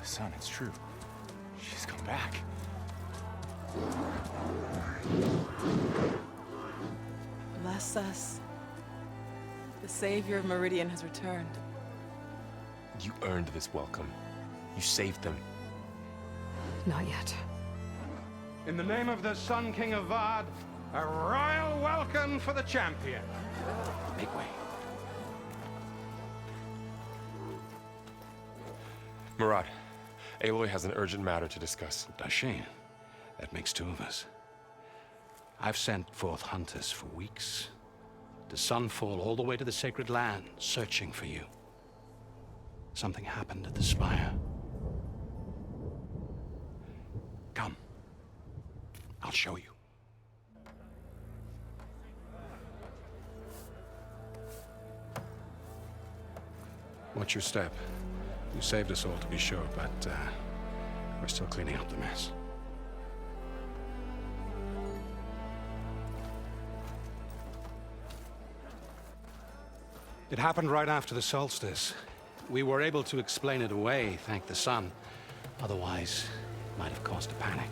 Son, it's true. She's come back. Bless us. The savior of Meridian has returned. You earned this welcome. You saved them. Not yet. In the name of the Sun King of Vard, a royal welcome for the champion. Make way. Murad, Aloy has an urgent matter to discuss. Dashane, that makes two of us. I've sent forth hunters for weeks, to Sunfall all the way to the Sacred Land, searching for you. Something happened at the Spire. Come. I'll show you. Watch your step. You saved us all, to be sure, but we're still cleaning up the mess. It happened right after the solstice. We were able to explain it away, thank the sun. Otherwise, it might have caused a panic.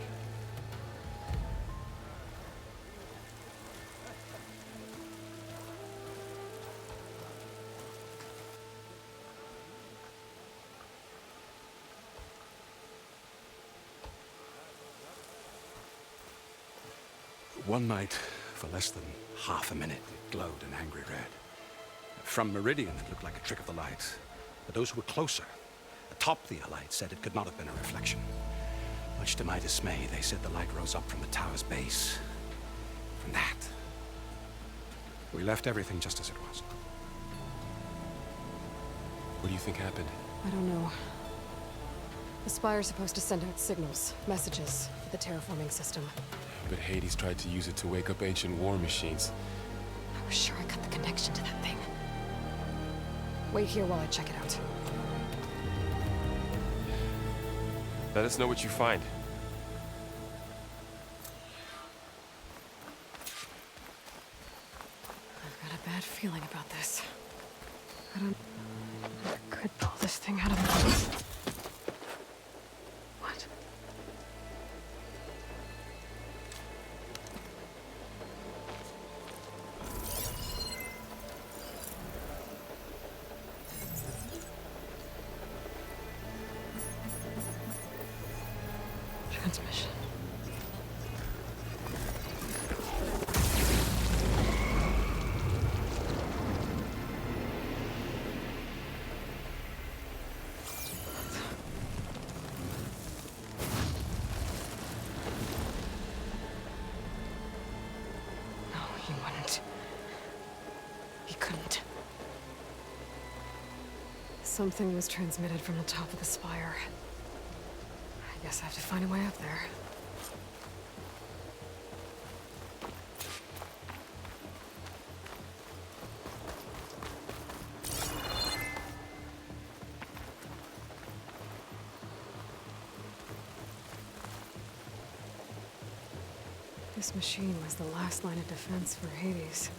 One night, for less than half a minute, it glowed an angry red. From Meridian, it looked like a trick of the light. But those who were closer, atop the light, said it could not have been a reflection. Much to my dismay, they said the light rose up from the tower's base. From that, we left everything just as it was. What do you think happened? I don't know. The Spire's supposed to send out signals, messages, for the terraforming system. But Hades tried to use it to wake up ancient war machines. I was sure I cut the connection to that thing. Wait here while I check it out. Let us know what you find. I've got a bad feeling about this. I don't... I could pull this thing out of my... What? Transmission. No, he wouldn't. He couldn't. Something was transmitted from the top of the spire. I guess I have to find a way up there. This machine was the last line of defense for Hades.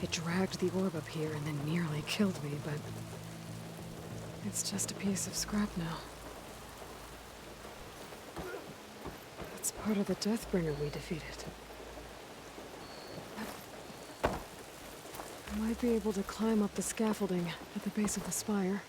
It dragged the orb up here and then nearly killed me, but it's just a piece of scrap now. It's part of the Deathbringer we defeated. I might be able to climb up the scaffolding at the base of the spire.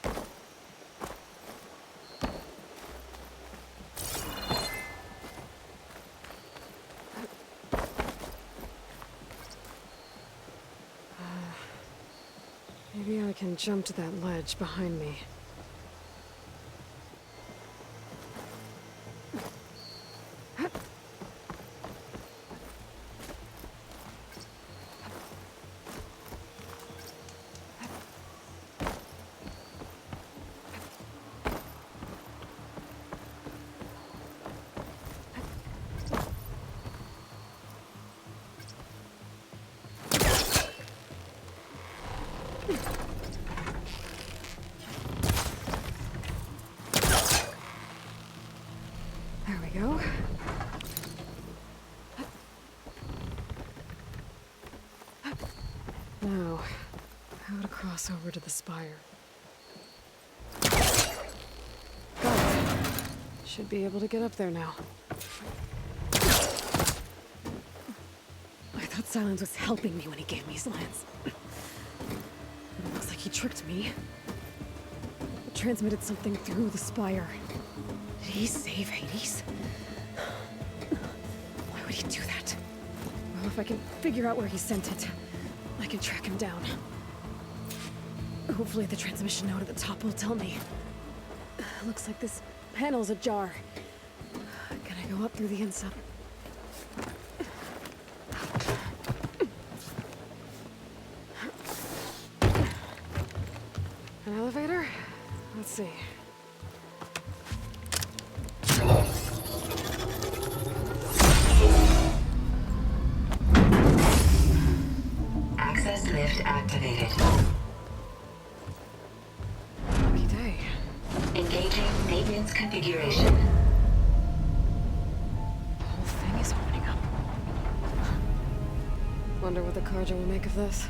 Maybe I can jump to that ledge behind me. There we go. Now, how to cross over to the spire. Got it. Should be able to get up there now. I thought Silence was helping me when he gave me his lance. But it looks like he tricked me. It transmitted something through the spire. Did he save Hades? Why would he do that? Well, if I can figure out where he sent it, I can track him down. Hopefully the transmission node at the top will tell me. Looks like this panel's ajar. Can I go up through the inside? An elevator? Let's see. Access lift activated. Lucky day. Engaging maintenance configuration. The whole thing is opening up. Wonder what the Carja will make of this.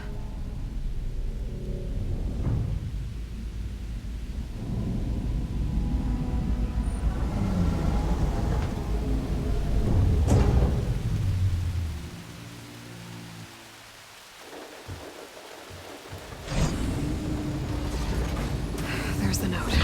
There's the note.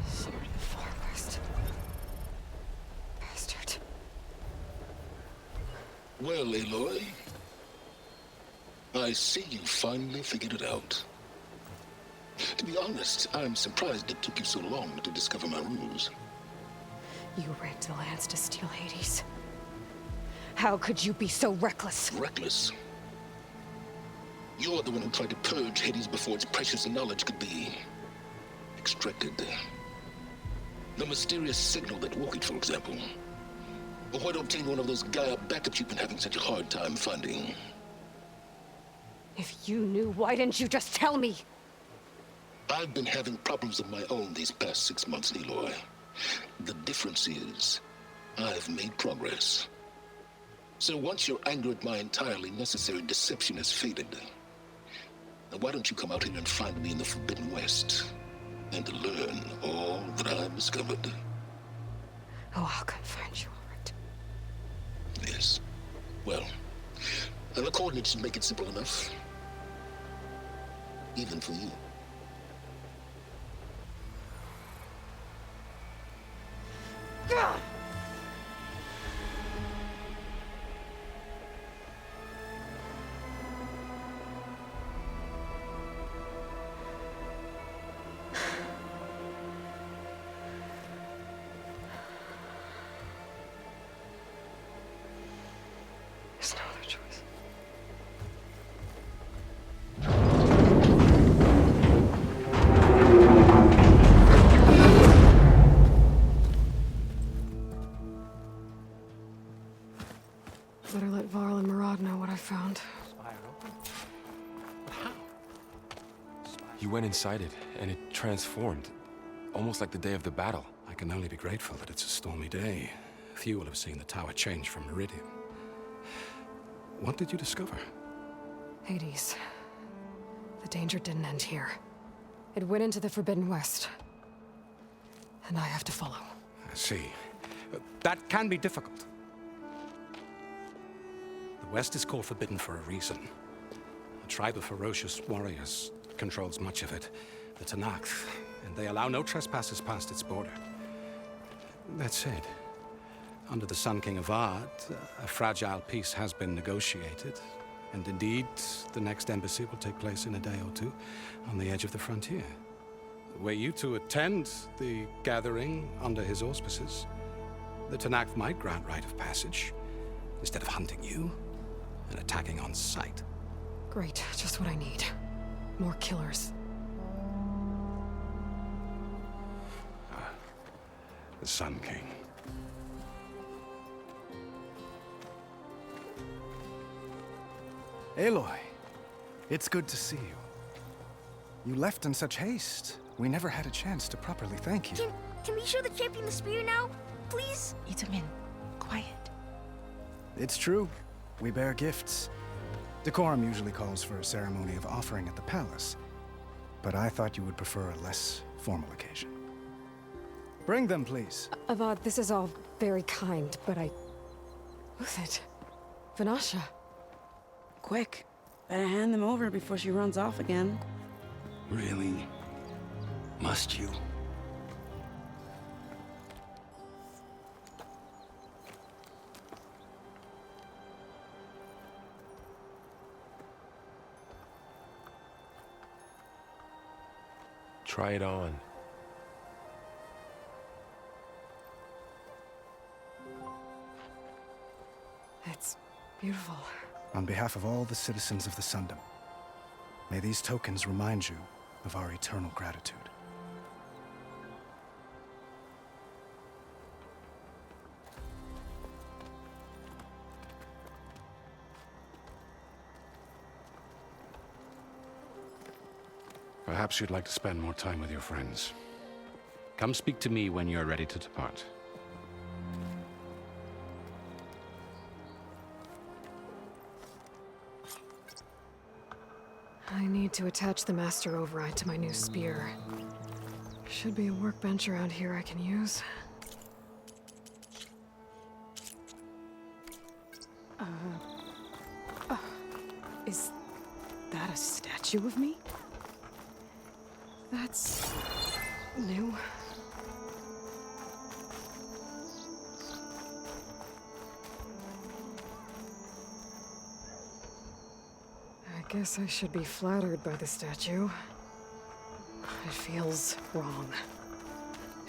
Sword of the Far West. Bastard. Well, Aloy, I see you finally figured it out. To be honest, I'm surprised it took you so long to discover my ruse. You rigged the lance to steal Hades. How could you be so reckless? Reckless. You're the one who tried to purge Hades before its precious knowledge could be extracted. The mysterious signal that woke it, for example. Or why to obtain one of those Gaia backups you've been having such a hard time finding. If you knew, why didn't you just tell me? I've been having problems of my own these past 6 months, Aloy. The difference is, I've made progress. So once your anger at my entirely necessary deception has faded, now why don't you come out here and find me in the Forbidden West, and learn all that I've discovered? Oh, I'll come find you, all right. Yes. Well, and the coordinates should make it simple enough. Even for you. There's no other choice. Better let Varl and Murad know what I found. But how? You went inside it, and it transformed. Almost like the day of the battle. I can only be grateful that it's a stormy day. Few will have seen the tower change from Meridian. What did you discover? Hades. The danger didn't end here. It went into the Forbidden West. And I have to follow. I see. That can be difficult. The West is called Forbidden for a reason. A tribe of ferocious warriors controls much of it, the Tanakh, and they allow no trespassers past its border. That said, under the Sun King of Ard, a fragile peace has been negotiated, and indeed, the next embassy will take place in a day or two on the edge of the frontier. Were you to attend the gathering under his auspices, the Tanakh might grant right of passage, instead of hunting you and attacking on sight. Great, just what I need. More killers. The Sun King. Aloy, it's good to see you. You left in such haste. We never had a chance to properly thank you. Can we show the champion the spear now? Please? Itamin, quiet. It's true. We bear gifts. Decorum usually calls for a ceremony of offering at the palace, but I thought you would prefer a less formal occasion. Bring them, please. Avad, this is all very kind, but Who's it? Vanasha. Quick. Better hand them over before she runs off again. Really? Must you? Try it on. It's beautiful. On behalf of all the citizens of the Sundom, may these tokens remind you of our eternal gratitude. Perhaps you'd like to spend more time with your friends. Come speak to me when you're ready to depart. I need to attach the master override to my new spear. Should be a workbench around here I can use. Is that a statue of me? That's new. I guess I should be flattered by the statue. It feels wrong.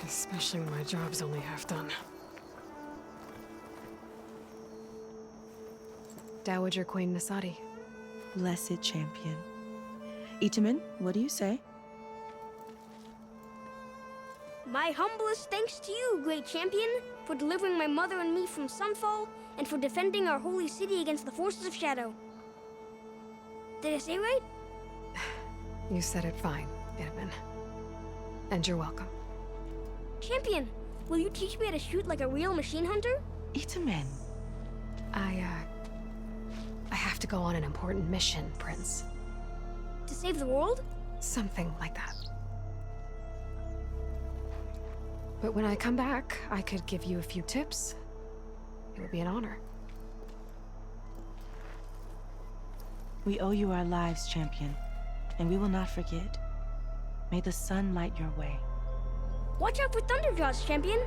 Especially when my job's only half done. Dowager Queen Nasadi. Blessed champion. Itamin, what do you say? My humblest thanks to you, great champion, for delivering my mother and me from Sunfall, and for defending our holy city against the forces of Shadow. Did I say right? You said it fine, Itamin. And you're welcome. Champion, will you teach me how to shoot like a real machine hunter? Itamin. I have to go on an important mission, Prince. To save the world? Something like that. But when I come back, I could give you a few tips. It would be an honor. We owe you our lives, champion, and we will not forget. May the sun light your way. Watch out for Thunderjaws, champion!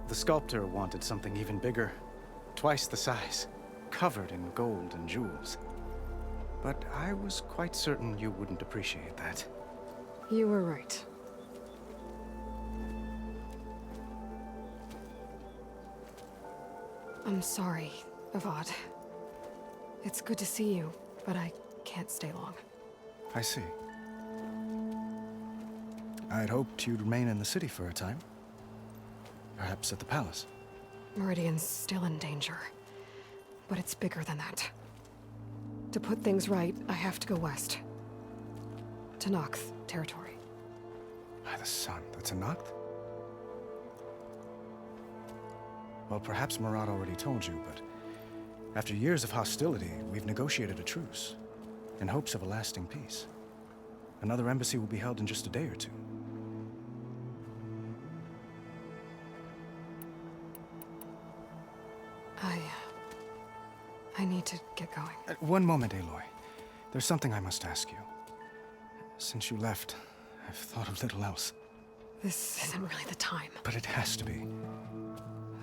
The sculptor wanted something even bigger, twice the size, covered in gold and jewels. But I was quite certain you wouldn't appreciate that. You were right. I'm sorry, Avad. It's good to see you, but I can't stay long. I see. I'd hoped you'd remain in the city for a time. Perhaps at the palace. Meridian's still in danger. But it's bigger than that. To put things right, I have to go west. To Noxth territory. By the sun, that's a Noxth? Well, perhaps Marat already told you, but after years of hostility, we've negotiated a truce, in hopes of a lasting peace. Another embassy will be held in just a day or two. I need to get going. One moment, Aloy. There's something I must ask you. Since you left, I've thought of little else. This isn't really the time. But it has to be.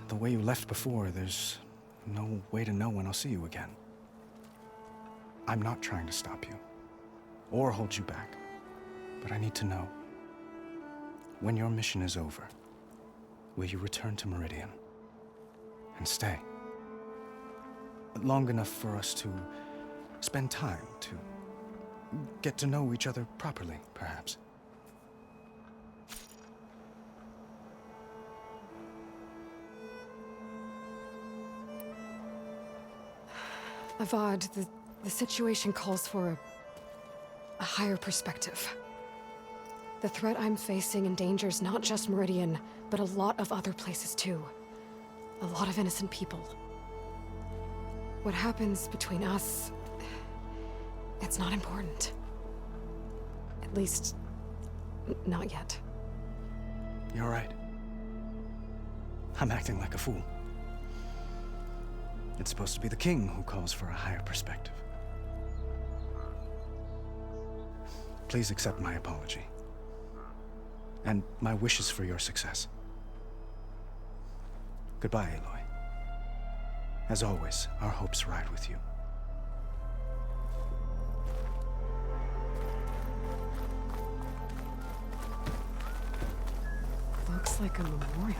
The way you left before, there's no way to know when I'll see you again. I'm not trying to stop you, or hold you back. But I need to know. When your mission is over, will you return to Meridian? And stay? Long enough for us to spend time, to get to know each other properly, perhaps. Avad, the situation calls for a higher perspective. The threat I'm facing endangers not just Meridian, but a lot of other places too. A lot of innocent people. What happens between us, it's not important. At least, not yet. You're right. I'm acting like a fool. It's supposed to be the king who calls for a higher perspective. Please accept my apology. And my wishes for your success. Goodbye, Aloy. As always, our hopes ride with you. Looks like a memorial.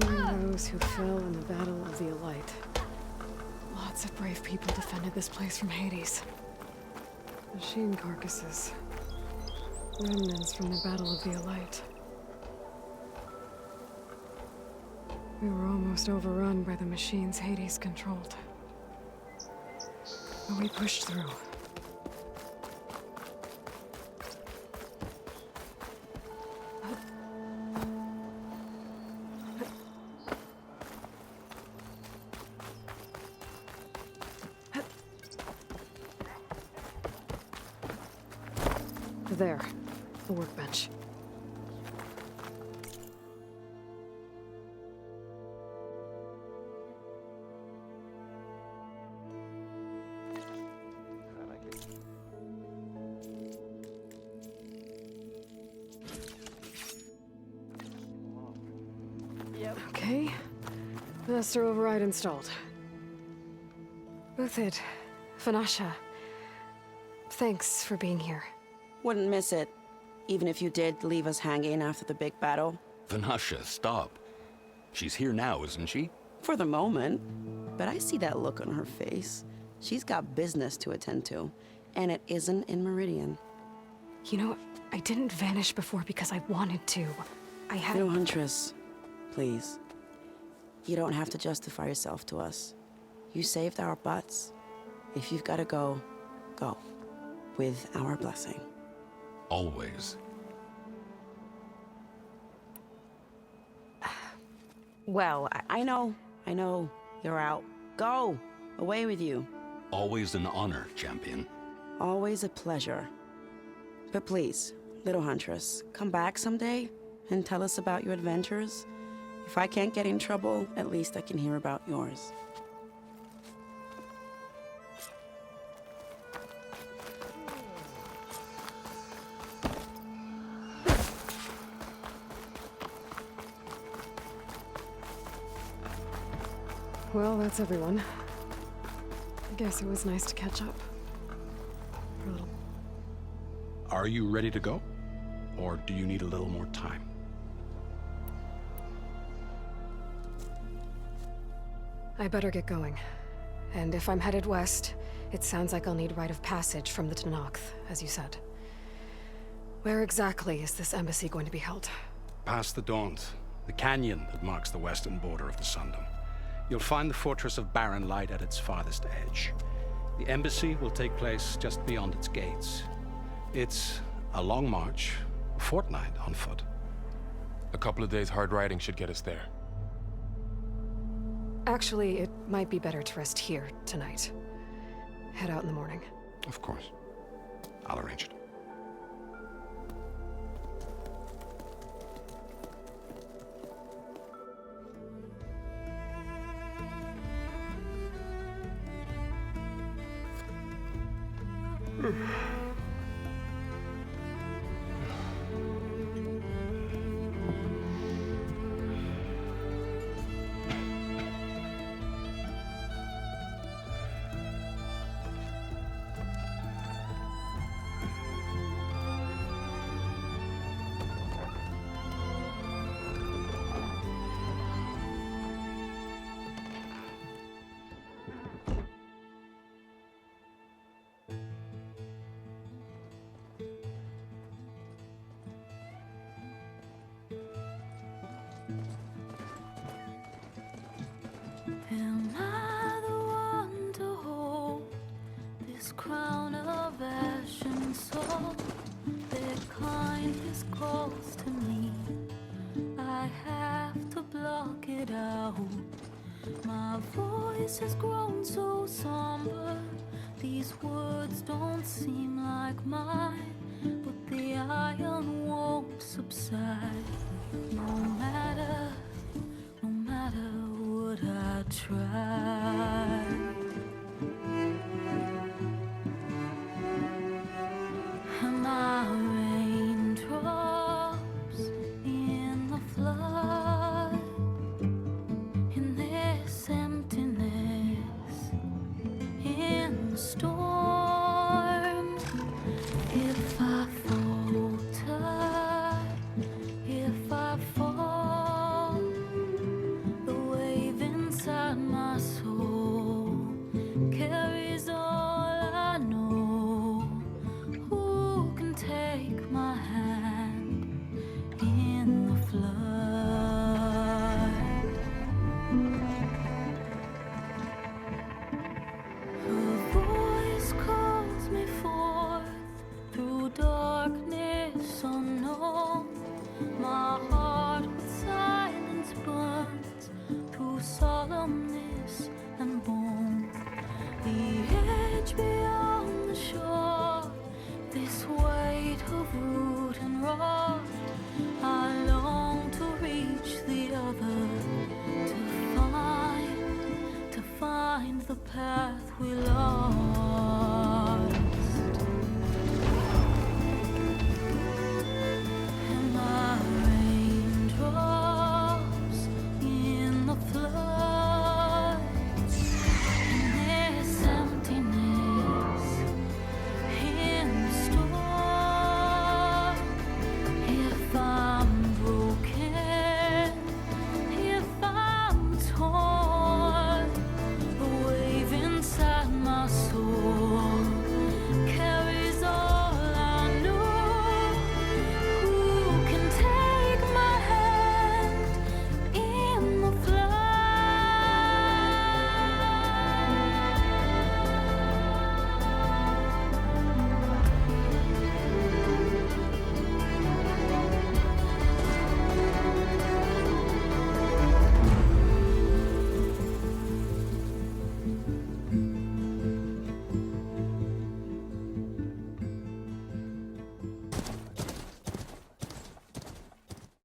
Honoring those who fell in the Battle of the Elite. Lots of brave people defended this place from Hades. Machine carcasses. Remnants from the Battle of the Elite. We were almost overrun by the machines Hades controlled. But we pushed through. There, the workbench. Okay. Master override installed. Uthid, Vanasha, thanks for being here. Wouldn't miss it, even if you did leave us hanging after the big battle. Vanasha, stop. She's here now, isn't she? For the moment. But I see that look on her face. She's got business to attend to, and it isn't in Meridian. You know, I didn't vanish before because I wanted to. I had... No, Huntress. Please. You don't have to justify yourself to us. You saved our butts. If you've got to go, go. With our blessing. Always. Well, I know. You're out. Go! Away with you. Always an honor, champion. Always a pleasure. But please, little Huntress, come back someday and tell us about your adventures. If I can't get in trouble, at least I can hear about yours. Well, that's everyone. I guess it was nice to catch up. For a little. Are you ready to go? Or do you need a little more time? I better get going. And if I'm headed west, it sounds like I'll need rite of passage from the Tenakth, as you said. Where exactly is this embassy going to be held? Past the Daunt, the canyon that marks the western border of the Sundom. You'll find the fortress of Barren Light at its farthest edge. The embassy will take place just beyond its gates. It's a long march, a fortnight on foot. A couple of days hard riding should get us there. Actually, it might be better to rest here tonight. Head out in the morning. Of course. I'll arrange it. Am I the one to hold this crown of ash and salt? Their kindness calls to me. I have to block it out. My voice has grown so somber. These words don't seem like mine, but the iron won't subside. No matter what I try. Am I raindrops in the flood? In this emptiness, in the storm. If I falter, if I fall, the wave inside my soul carries all I know. Who can take my hand in the flood? Her voice calls me forth through darkness unknown. My heart with silence burns through solemnness and bone. The edge beyond the shore, this weight of root and rod. I long to reach the other, to find the path we lost.